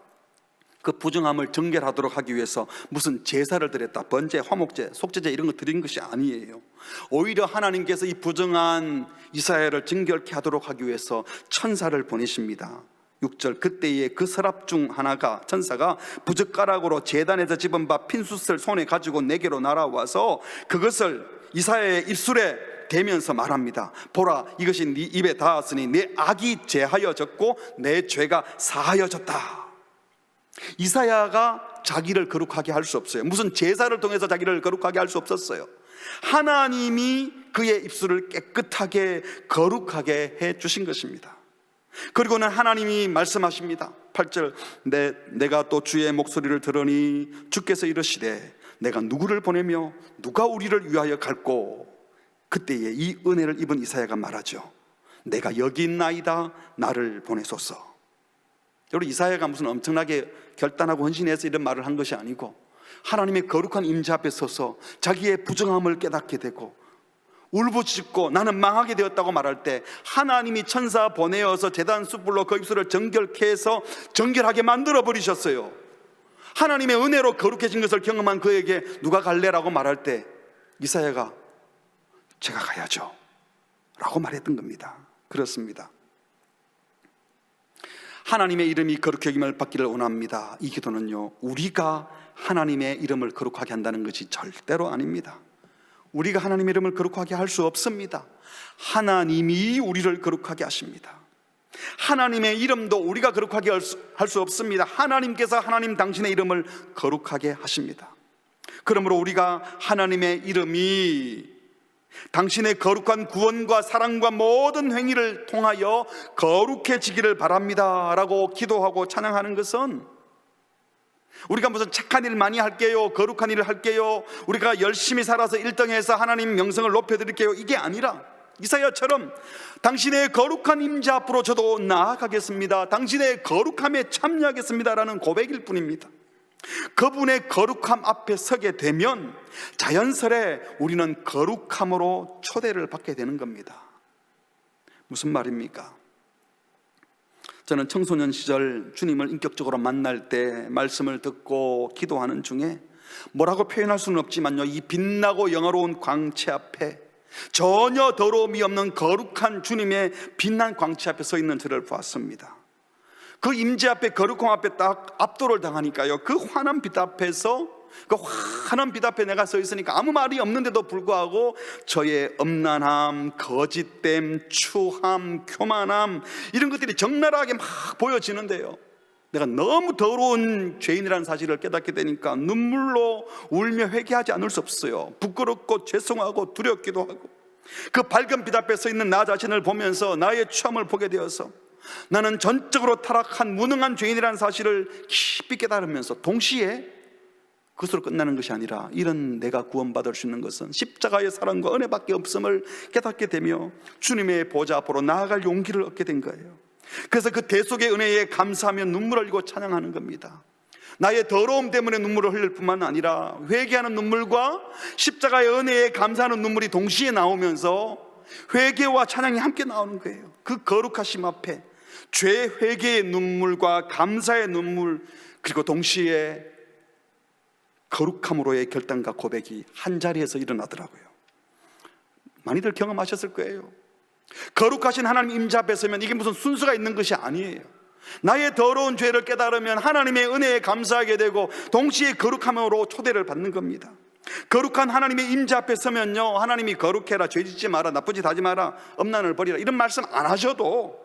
Speaker 1: 그 부정함을 정결하도록 하기 위해서 무슨 제사를 드렸다, 번제, 화목제, 속죄제 이런 거 드린 것이 아니에요. 오히려 하나님께서 이 부정한 이사야를 정결케 하도록 하기 위해서 천사를 보내십니다. 6절, 그때에 그 서랍 중 하나가, 천사가 부젓가락으로 제단에서 집은 바 핀숫을 손에 가지고 내게로 날아와서 그것을 이사야의 입술에 대면서 말합니다. 보라, 이것이 네 입에 닿았으니 내 악이 제하여졌고 내 죄가 사하여졌다. 이사야가 자기를 거룩하게 할 수 없어요. 무슨 제사를 통해서 자기를 거룩하게 할 수 없었어요. 하나님이 그의 입술을 깨끗하게 거룩하게 해 주신 것입니다. 그리고는 하나님이 말씀하십니다. 8절, 내가 또 주의 목소리를 들으니 주께서 이르시되 내가 누구를 보내며 누가 우리를 위하여 갈꼬. 그때에 이 은혜를 입은 이사야가 말하죠. 내가 여기 있나이다, 나를 보내소서. 여러분, 이사야가 무슨 엄청나게 결단하고 헌신해서 이런 말을 한 것이 아니고 하나님의 거룩한 임재 앞에 서서 자기의 부정함을 깨닫게 되고 울부짖고 나는 망하게 되었다고 말할 때 하나님이 천사 보내어서 제단 숯불로 그 입술을 정결케 해서 정결하게 만들어 버리셨어요. 하나님의 은혜로 거룩해진 것을 경험한 그에게 누가 갈래라고 말할 때 이사야가 제가 가야죠 라고 말했던 겁니다. 그렇습니다. 하나님의 이름이 거룩히 여김을 받기를 원합니다. 이 기도는요, 우리가 하나님의 이름을 거룩하게 한다는 것이 절대로 아닙니다. 우리가 하나님의 이름을 거룩하게 할 수 없습니다. 하나님이 우리를 거룩하게 하십니다. 하나님의 이름도 우리가 거룩하게 할 수 없습니다. 하나님께서 하나님 당신의 이름을 거룩하게 하십니다. 그러므로 우리가 하나님의 이름이 당신의 거룩한 구원과 사랑과 모든 행위를 통하여 거룩해지기를 바랍니다 라고 기도하고 찬양하는 것은 우리가 무슨 착한 일 많이 할게요, 거룩한 일을 할게요, 우리가 열심히 살아서 1등해서 하나님 명성을 높여드릴게요, 이게 아니라 이사야처럼 당신의 거룩한 임재 앞으로 저도 나아가겠습니다, 당신의 거룩함에 참여하겠습니다 라는 고백일 뿐입니다. 그분의 거룩함 앞에 서게 되면 자연스레 우리는 거룩함으로 초대를 받게 되는 겁니다. 무슨 말입니까? 저는 청소년 시절 주님을 인격적으로 만날 때 말씀을 듣고 기도하는 중에 뭐라고 표현할 수는 없지만요, 이 빛나고 영화로운 광채 앞에 전혀 더러움이 없는 거룩한 주님의 빛난 광채 앞에 서 있는 저를 보았습니다. 그 임재 앞에, 거룩함 앞에 딱 압도를 당하니까요, 그 환한 빛 앞에서, 그 환한 빛 앞에 내가 서 있으니까 아무 말이 없는데도 불구하고 저의 엄난함, 거짓됨, 추함, 교만함 이런 것들이 적나라하게 막 보여지는데요, 내가 너무 더러운 죄인이라는 사실을 깨닫게 되니까 눈물로 울며 회개하지 않을 수 없어요. 부끄럽고 죄송하고 두렵기도 하고 그 밝은 빛 앞에 서 있는 나 자신을 보면서 나의 추함을 보게 되어서 나는 전적으로 타락한 무능한 죄인이라는 사실을 깊이 깨달으면서 동시에 그것으로 끝나는 것이 아니라 이런 내가 구원받을 수 있는 것은 십자가의 사랑과 은혜밖에 없음을 깨닫게 되며 주님의 보좌 앞으로 나아갈 용기를 얻게 된 거예요. 그래서 그 대속의 은혜에 감사하며 눈물을 흘리고 찬양하는 겁니다. 나의 더러움 때문에 눈물을 흘릴 뿐만 아니라 회개하는 눈물과 십자가의 은혜에 감사하는 눈물이 동시에 나오면서 회개와 찬양이 함께 나오는 거예요. 그 거룩하심 앞에 죄 회개의 눈물과 감사의 눈물, 그리고 동시에 거룩함으로의 결단과 고백이 한 자리에서 일어나더라고요. 많이들 경험하셨을 거예요. 거룩하신 하나님 임재 앞에 서면 이게 무슨 순서가 있는 것이 아니에요. 나의 더러운 죄를 깨달으면 하나님의 은혜에 감사하게 되고 동시에 거룩함으로 초대를 받는 겁니다. 거룩한 하나님의 임재 앞에 서면요, 하나님이 거룩해라, 죄짓지 마라, 나쁜 짓 하지 마라, 엄난을 버리라 이런 말씀 안 하셔도,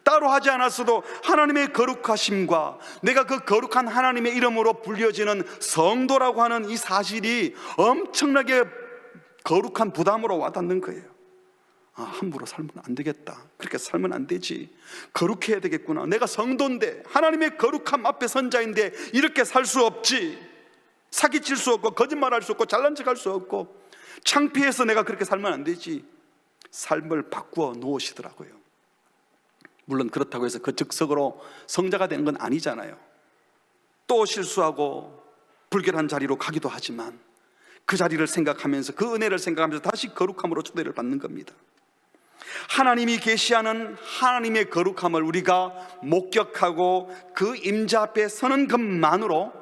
Speaker 1: 따로 하지 않았어도 하나님의 거룩하심과 내가 그 거룩한 하나님의 이름으로 불려지는 성도라고 하는 이 사실이 엄청나게 거룩한 부담으로 와닿는 거예요. 함부로 살면 안 되겠다, 그렇게 살면 안 되지, 거룩해야 되겠구나, 내가 성도인데 하나님의 거룩함 앞에 선 자인데 이렇게 살 수 없지, 사기칠 수 없고 거짓말할 수 없고 잘난 척할 수 없고 창피해서 내가 그렇게 살면 안 되지, 삶을 바꾸어 놓으시더라고요. 물론 그렇다고 해서 그 즉석으로 성자가 되는 건 아니잖아요. 또 실수하고 불결한 자리로 가기도 하지만 그 자리를 생각하면서, 그 은혜를 생각하면서 다시 거룩함으로 초대를 받는 겁니다. 하나님이 계시하는 하나님의 거룩함을 우리가 목격하고 그 임재 앞에 서는 것만으로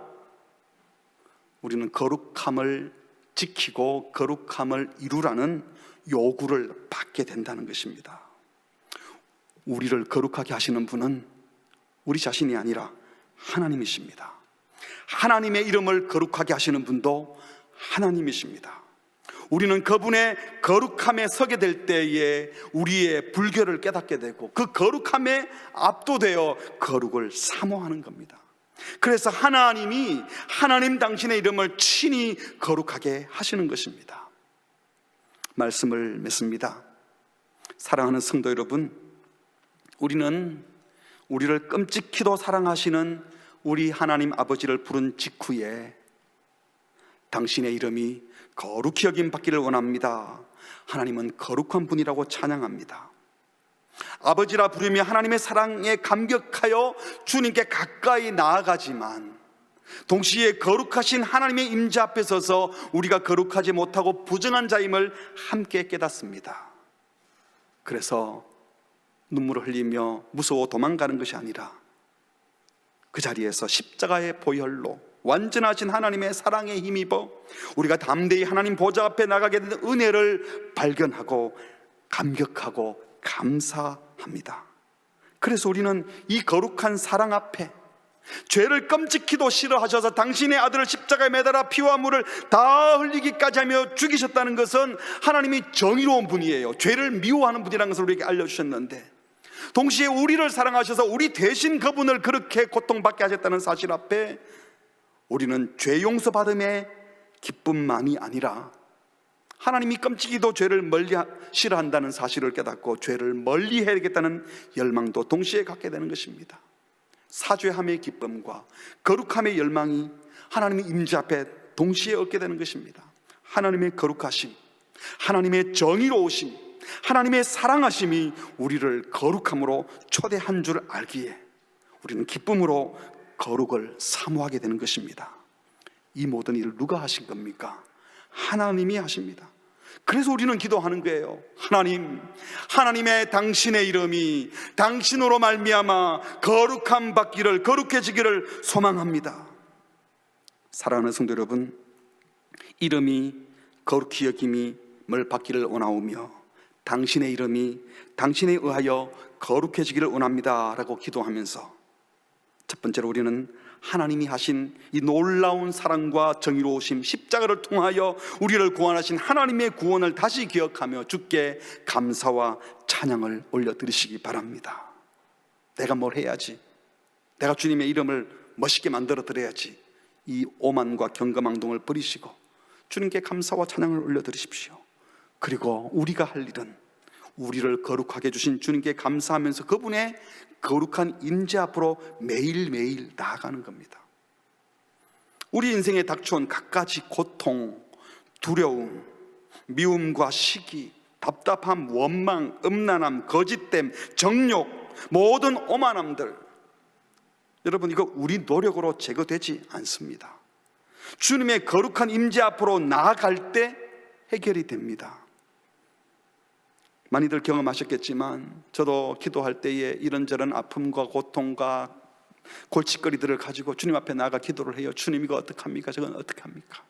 Speaker 1: 우리는 거룩함을 지키고 거룩함을 이루라는 요구를 받게 된다는 것입니다. 우리를 거룩하게 하시는 분은 우리 자신이 아니라 하나님이십니다. 하나님의 이름을 거룩하게 하시는 분도 하나님이십니다. 우리는 그분의 거룩함에 서게 될 때에 우리의 불결을 깨닫게 되고 그 거룩함에 압도되어 거룩을 사모하는 겁니다. 그래서 하나님이 하나님 당신의 이름을 친히 거룩하게 하시는 것입니다. 말씀을 맺습니다. 사랑하는 성도 여러분, 우리는 우리를 끔찍히도 사랑하시는 우리 하나님 아버지를 부른 직후에 당신의 이름이 거룩히 여김 받기를 원합니다. 하나님은 거룩한 분이라고 찬양합니다. 아버지라 부르며 하나님의 사랑에 감격하여 주님께 가까이 나아가지만 동시에 거룩하신 하나님의 임재 앞에 서서 우리가 거룩하지 못하고 부정한 자임을 함께 깨닫습니다. 그래서 눈물을 흘리며 무서워 도망가는 것이 아니라 그 자리에서 십자가의 보혈로 완전하신 하나님의 사랑에 힘입어 우리가 담대히 하나님 보좌 앞에 나가게 된 은혜를 발견하고 감격하고 감사합니다. 그래서 우리는 이 거룩한 사랑 앞에 죄를 끔찍히도 싫어하셔서 당신의 아들을 십자가에 매달아 피와 물을 다 흘리기까지 하며 죽이셨다는 것은 하나님이 정의로운 분이에요. 죄를 미워하는 분이라는 것을 우리에게 알려주셨는데 동시에 우리를 사랑하셔서 우리 대신 그분을 그렇게 고통받게 하셨다는 사실 앞에 우리는 죄 용서받음의 기쁨만이 아니라 하나님이 끔찍이도 죄를 멀리 싫어한다는 사실을 깨닫고 죄를 멀리 해야겠다는 열망도 동시에 갖게 되는 것입니다. 사죄함의 기쁨과 거룩함의 열망이 하나님의 임재 앞에 동시에 얻게 되는 것입니다. 하나님의 거룩하심, 하나님의 정의로우심, 하나님의 사랑하심이 우리를 거룩함으로 초대한 줄 알기에 우리는 기쁨으로 거룩을 사모하게 되는 것입니다. 이 모든 일을 누가 하신 겁니까? 하나님이 하십니다. 그래서 우리는 기도하는 거예요. 하나님, 하나님의 당신의 이름이 당신으로 말미암아 거룩함 받기를, 거룩해지기를 소망합니다. 사랑하는 성도 여러분, 이름이 거룩히 여김을 받기를 원하오며 당신의 이름이 당신에 의하여 거룩해지기를 원합니다 라고 기도하면서 첫 번째로 우리는 하나님이 하신 이 놀라운 사랑과 정의로우심, 십자가를 통하여 우리를 구원하신 하나님의 구원을 다시 기억하며 주께 감사와 찬양을 올려드리시기 바랍니다. 내가 뭘 해야지, 내가 주님의 이름을 멋있게 만들어 드려야지, 이 오만과 경거망동을 버리시고 주님께 감사와 찬양을 올려드리십시오. 그리고 우리가 할 일은 우리를 거룩하게 해주신 주님께 감사하면서 그분의 거룩한 임재 앞으로 매일매일 나아가는 겁니다. 우리 인생에 닥쳐온 갖가지 고통, 두려움, 미움과 시기, 답답함, 원망, 음란함, 거짓됨, 정욕, 모든 오만함들, 여러분 이거 우리 노력으로 제거되지 않습니다. 주님의 거룩한 임재 앞으로 나아갈 때 해결이 됩니다. 많이들 경험하셨겠지만 저도 기도할 때에 이런저런 아픔과 고통과 골칫거리들을 가지고 주님 앞에 나아가 기도를 해요. 주님 이거 어떡합니까? 저건 어떡합니까?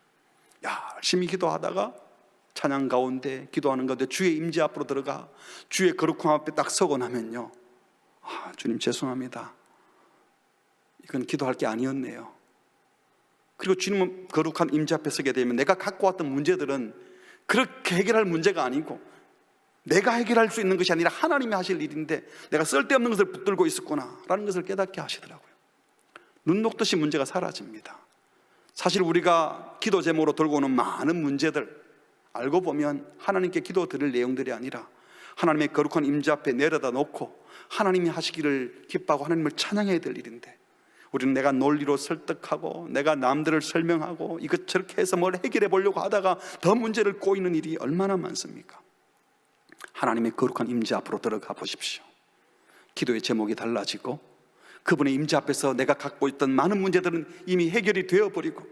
Speaker 1: 열심히 기도하다가 찬양 가운데 기도하는 가운데 주의 임재 앞으로 들어가 주의 거룩함 앞에 딱 서고 나면요, 주님 죄송합니다, 이건 기도할 게 아니었네요. 그리고 주님은 거룩한 임재 앞에 서게 되면 내가 갖고 왔던 문제들은 그렇게 해결할 문제가 아니고 내가 해결할 수 있는 것이 아니라 하나님이 하실 일인데 내가 쓸데없는 것을 붙들고 있었구나 라는 것을 깨닫게 하시더라고요. 눈 녹듯이 문제가 사라집니다. 사실 우리가 기도 제목으로 들고 오는 많은 문제들 알고 보면 하나님께 기도 드릴 내용들이 아니라 하나님의 거룩한 임재 앞에 내려다 놓고 하나님이 하시기를 기뻐하고 하나님을 찬양해야 될 일인데 우리는 내가 논리로 설득하고 내가 남들을 설명하고 이것 저렇게 해서 뭘 해결해 보려고 하다가 더 문제를 꼬이는 일이 얼마나 많습니까? 하나님의 거룩한 임재 앞으로 들어가 보십시오. 기도의 제목이 달라지고 그분의 임재 앞에서 내가 갖고 있던 많은 문제들은 이미 해결이 되어버리고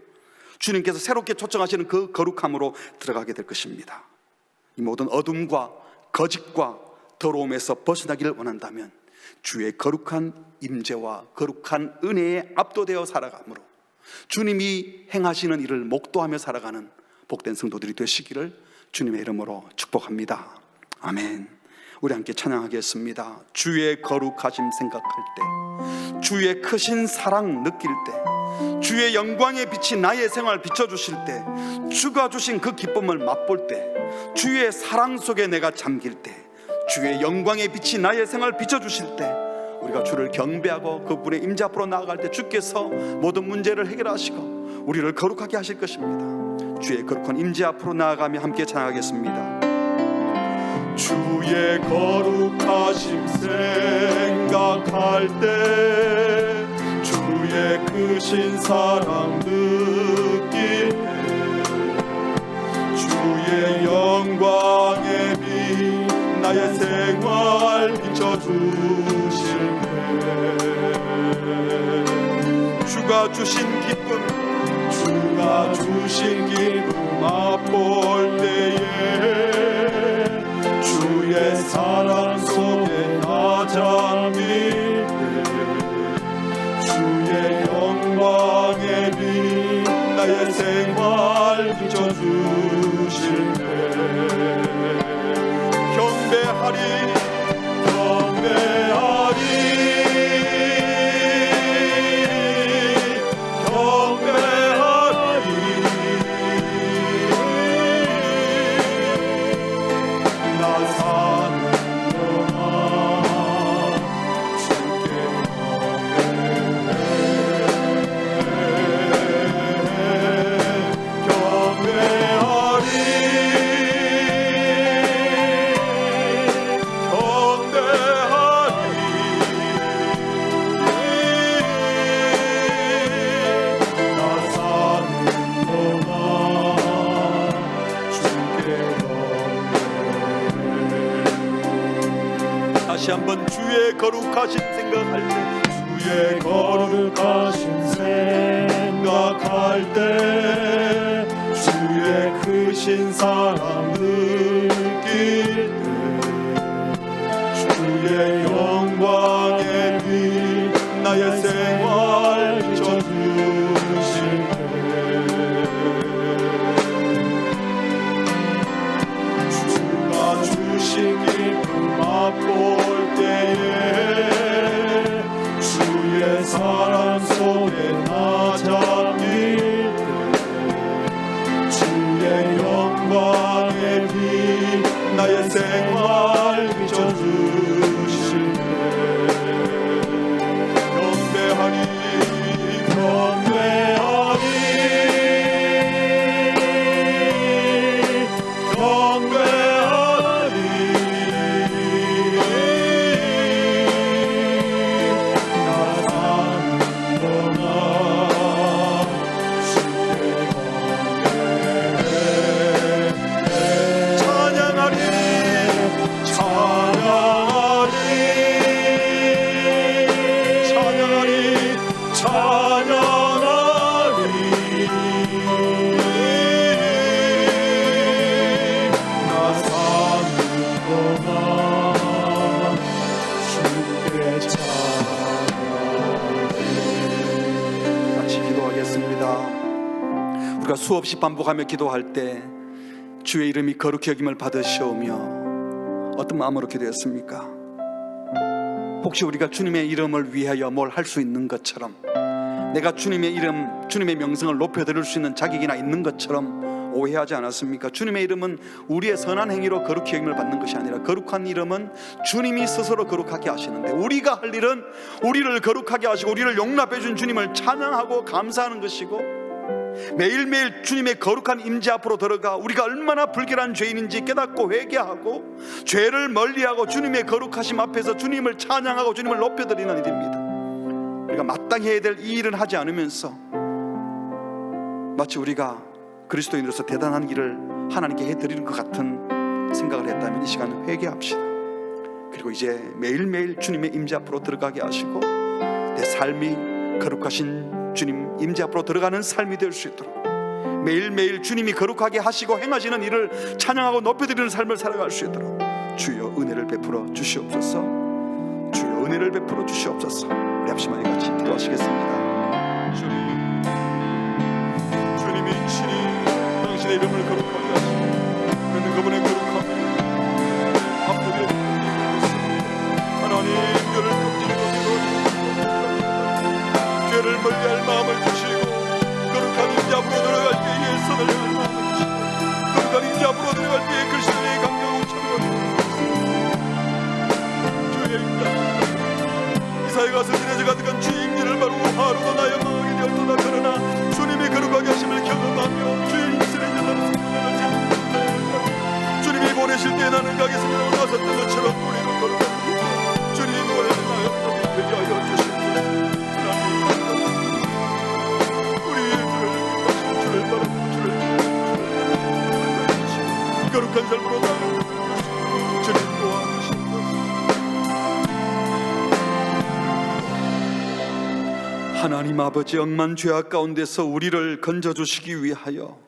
Speaker 1: 주님께서 새롭게 초청하시는 그 거룩함으로 들어가게 될 것입니다. 이 모든 어둠과 거짓과 더러움에서 벗어나기를 원한다면 주의 거룩한 임재와 거룩한 은혜에 압도되어 살아가므로 주님이 행하시는 일을 목도하며 살아가는 복된 성도들이 되시기를 주님의 이름으로 축복합니다. 아멘. 우리 함께 찬양하겠습니다. 주의 거룩하심 생각할 때, 주의 크신 사랑 느낄 때, 주의 영광의 빛이 나의 생활 비춰주실 때, 주가 주신 그 기쁨을 맛볼 때, 주의 사랑 속에 내가 잠길 때, 주의 영광의 빛이 나의 생활 비춰주실 때, 우리가 주를 경배하고 그분의 임재 앞으로 나아갈 때 주께서 모든 문제를 해결하시고 우리를 거룩하게 하실 것입니다. 주의 거룩한 임재 앞으로 나아가며 함께 찬양하겠습니다.
Speaker 2: 주의 거룩하심 생각할 때, 주의 크신 사랑 느낄 때, 주의 영광의 빛 나의 생활 비춰주실 때, 주가 주신 기쁨, 주가 주신 기쁨 맛볼 때에 주의 사랑 속에 나 잠길 때, 주의 영광의 빛 나의 생활 비춰주실 때, 경배하리
Speaker 1: 다시 한번 주의 거룩하신 생각할 때,
Speaker 2: 주의 거룩하신 생각할 때, 주의 크신 사랑 느낄 때, 주의 영광의 빛 나의 생활 비춰주실 때, 주가 주신 기쁨 맛볼 때에 주의 사랑 속에 나 잠길 때, 주의 영광의 빛 나의 생활 비춰주실 때, 경배하리 경배하리 경배하리 나 사는 동안 주께 경배해. 찬양하리 찬양하리 찬양하리 찬양하리 나 사는 동안 주께 찬양하리.
Speaker 1: 같이 기도하겠습니다. 우리가 수없이 반복하며 기도할 때 주의 이름이 거룩히 여김을 받으시오며 어떤 마음으로 기도했습니까? 혹시 우리가 주님의 이름을 위하여 뭘 할 수 있는 것처럼, 내가 주님의 이름, 주님의 명성을 높여드릴 수 있는 자격이나 있는 것처럼 오해하지 않았습니까? 주님의 이름은 우리의 선한 행위로 거룩히 여김을 받는 것이 아니라, 거룩한 이름은 주님이 스스로 거룩하게 하시는데, 우리가 할 일은 우리를 거룩하게 하시고 우리를 용납해 준 주님을 찬양하고 감사하는 것이고, 매일매일 주님의 거룩한 임재 앞으로 들어가 우리가 얼마나 불결한 죄인인지 깨닫고 회개하고 죄를 멀리하고 주님의 거룩하심 앞에서 주님을 찬양하고 주님을 높여드리는 일입니다. 우리가 마땅히 해야 될 이 일은 하지 않으면서 마치 우리가 그리스도인으로서 대단한 일을 하나님께 해드리는 것 같은 생각을 했다면 이 시간 회개합시다. 그리고 이제 매일매일 주님의 임재 앞으로 들어가게 하시고 내 삶이 거룩하신 주님 임재 앞으로 들어가는 삶이 될 수 있도록 매일매일 주님이 거룩하게 하시고 행하시는 일을 찬양하고 높여드리는 삶을 살아갈 수 있도록 주여 은혜를 베풀어 주시옵소서. 주여 은혜를 베풀어 주시옵소서. 우리 합심하여 같이 기도하시겠습니다.
Speaker 2: 주님이 친히 당신의 이름을 거룩하게 하시고 그는 그분의 거룩함에 앞들여 하나님 죄를 품지는 죄를 멀리할 마음을 주시고 거룩한 임재 앞으로 들어갈 때에 선을 향할 마음을 주시고 거룩한 임재 앞으로 들어갈 때에 그리스도의 강력한 참여를 주의 임재 이사야 가서 지내져 가득한 주의 임재를 바로 하루도 나여 망하게 되었도다. 그러나 주님이 거룩하게 하심을 경험하며 주의 임실에 나는 생명을 지킵니다. 주님이 보내실 때 나는 가겠습니다. 나섰던 것처럼 우리는 거룩하게 주님이 보내는 나였다고 되게 하여 주시옵소서. 주를 바라보고 주를 거룩한 삶으로 나아가는 주님 도와주시옵소서.
Speaker 1: 하나님 아버지, 억만 죄악 가운데서 우리를 건져주시기 위하여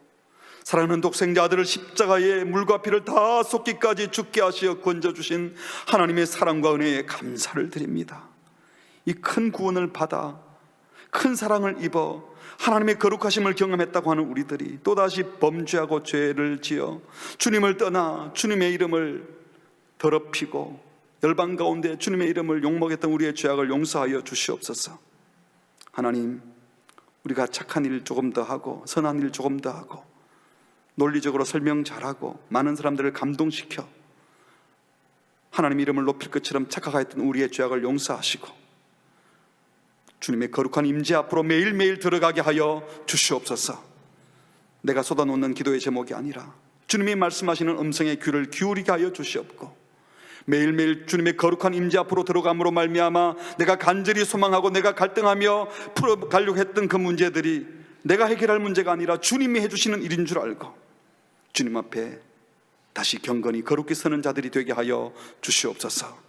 Speaker 1: 사랑하는 독생자 아들을 십자가에 물과 피를 다 쏟기까지 죽게 하시어 건져주신 하나님의 사랑과 은혜에 감사를 드립니다. 이 큰 구원을 받아 큰 사랑을 입어 하나님의 거룩하심을 경험했다고 하는 우리들이 또다시 범죄하고 죄를 지어 주님을 떠나 주님의 이름을 더럽히고 열방 가운데 주님의 이름을 욕먹였던 우리의 죄악을 용서하여 주시옵소서. 하나님, 우리가 착한 일 조금 더 하고 선한 일 조금 더 하고 논리적으로 설명 잘하고 많은 사람들을 감동시켜 하나님 이름을 높일 것처럼 착각하였던 우리의 죄악을 용서하시고 주님의 거룩한 임재 앞으로 매일매일 들어가게 하여 주시옵소서. 내가 쏟아놓는 기도의 제목이 아니라 주님이 말씀하시는 음성의 귀를 기울이게 하여 주시옵고 매일매일 주님의 거룩한 임재 앞으로 들어감으로 말미암아 내가 간절히 소망하고 내가 갈등하며 풀어가려고 했던 그 문제들이 내가 해결할 문제가 아니라 주님이 해주시는 일인 줄 알고 주님 앞에 다시 경건히 거룩히 서는 자들이 되게 하여 주시옵소서.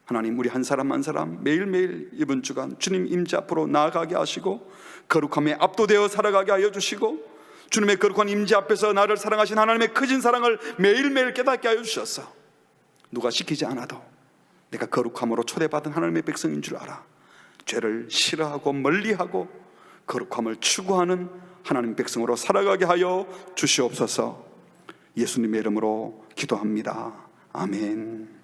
Speaker 1: 하나님, 우리 한 사람 한 사람 매일매일 이번 주간 주님 임재 앞으로 나아가게 하시고 거룩함에 압도되어 살아가게 하여 주시고 주님의 거룩한 임재 앞에서 나를 사랑하신 하나님의 크신 사랑을 매일매일 깨닫게 하여 주셔서 누가 시키지 않아도 내가 거룩함으로 초대받은 하나님의 백성인 줄 알아 죄를 싫어하고 멀리하고 거룩함을 추구하는 하나님의 백성으로 살아가게 하여 주시옵소서. 예수님의 이름으로 기도합니다. 아멘.